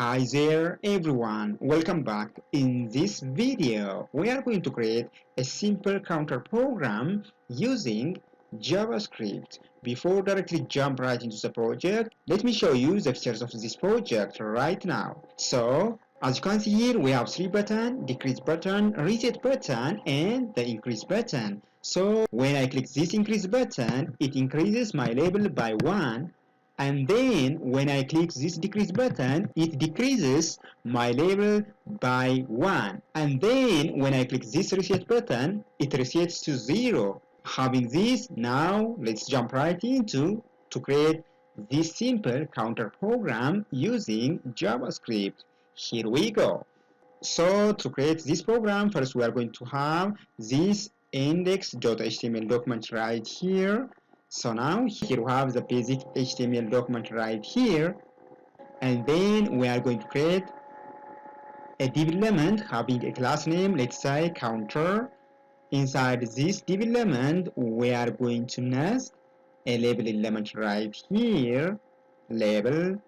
Hi there everyone, welcome back. In this video we are going to create a simple counter program using JavaScript. Before directly jump right into the project, let me show you the features of this project right now. So as you can see here, we have 3 buttons: decrease button, reset button, and the increase button. So when I click this increase button, it increases my label by 1. And then when I click this decrease button, it decreases my label by 1. And then when I click this reset button, it resets to 0. Having this, now let's jump right into to create this simple counter program using JavaScript. Here we go. So to create this program, first we are going to have this index.html document right here. So now here we have the basic HTML document right here, and then we are going to create a div element having a class name, let's say counter. Inside this div element we are going to nest a label element right here, label.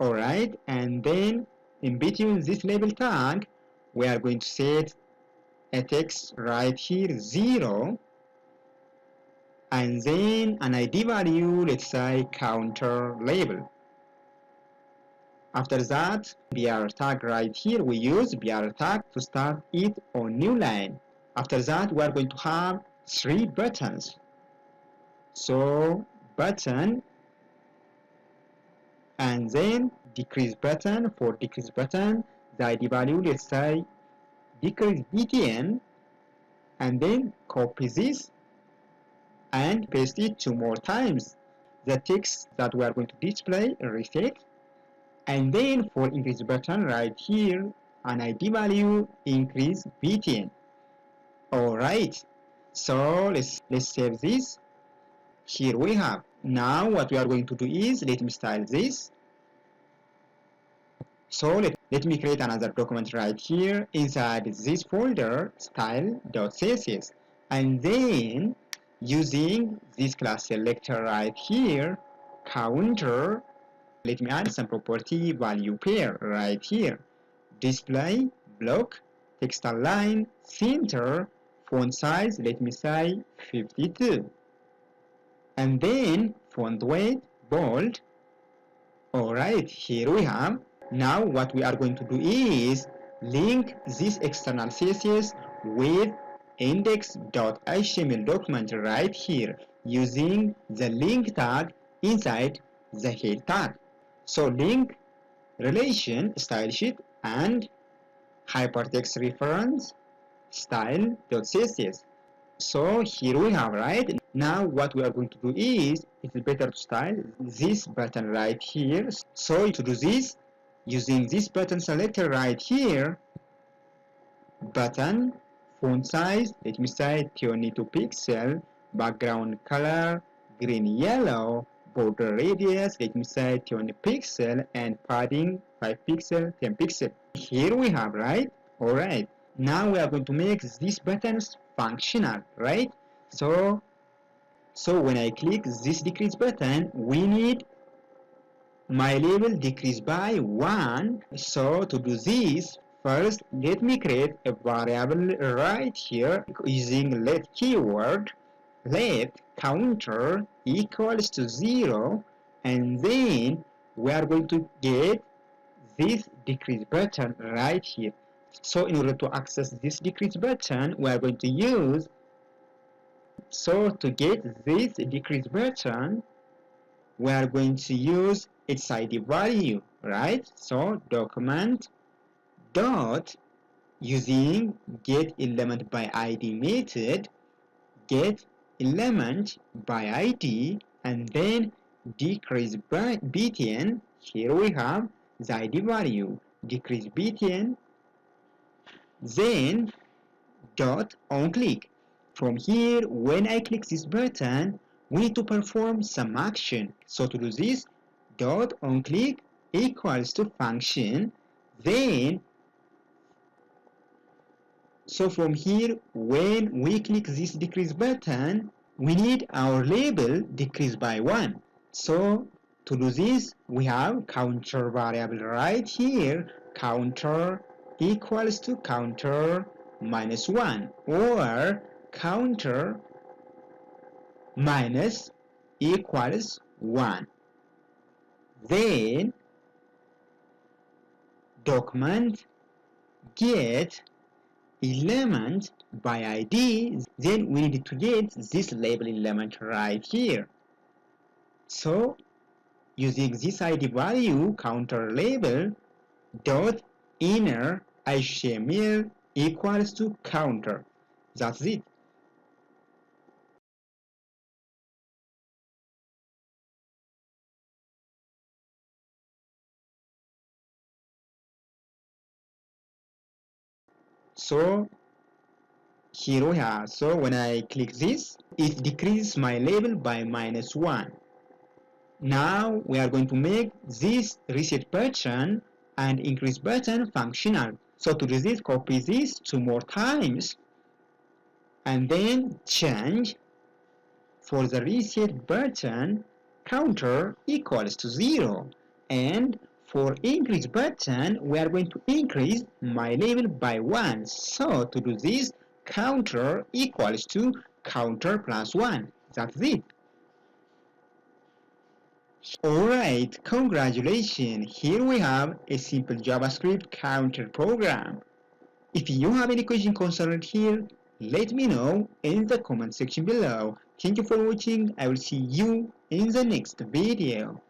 Alright, and then in between this label tag we are going to set a text right here 0, and then an ID value, let's say counter label. After that, BR tag right here, we use BR tag to start it on new line. After that, we are going to have 3 buttons. So button, and then decrease button. For decrease button, the ID value, let's say decrease btn, and then copy this and paste it 2 more times. The text that we are going to display, reset. And then for increase button right here, an ID value, increase btn. Alright, so let's save this. Here we have. Now what we are going to do is, let me style this. So let me create another document right here inside this folder, style.css, and then using this class selector right here, counter, let me add some property value pair right here, display, block, text align, center, font size, let me say 52, and then font weight, bold. Alright, here we have. Now what we are going to do is link this external CSS with index.html document right here using the link tag inside the head tag. So link relation style sheet and hypertext reference style.css. So here we have, right? Now what we are going to do is, it is better to style this button right here. So to do this, using this button selector right here, button, font size, let me say 22 pixel, background color, green yellow, border radius, let me say 20 pixel, and padding 5 pixel, 10 pixel. Here we have, right? Alright. Now we are going to make these buttons functional, right? So when I click this decrease button, we need my label decrease by 1. So to do this, first let me create a variable right here using let keyword, let counter equals to 0, and then we are going to get this decrease button right here. So in order to access this decrease button, we are going to use, so to get this decrease button, we are going to use its ID value, right? So document dot, using get element by ID method, get element by ID, and then decrease btn. Here we have the ID value, decrease btn, then dot on click. From here, when I click this button, we need to perform some action. So to do this, dot on click equals to function. Then so from here, when we click this decrease button, we need our label decrease by 1. So To do this, we have counter variable right here. Counter equals to counter minus 1, or counter minus equals 1. Then document get element by ID. Then we need to get this label element right here. So using this ID value, counter label dot inner HTML equals to counter. That's it. So here we are. So when I click this, it decreases my label by -1. Now we are going to make this reset button and increase button functional. So to do this, copy this 2 more times and then change for the reset button counter equals to 0, and for increase button we are going to increase my label by 1. So to do this, counter equals to counter plus 1. That's it. Alright, congratulations! Here we have a simple JavaScript counter program. If you have any question concerning here, let me know in the comment section below. Thank you for watching. I will see you in the next video.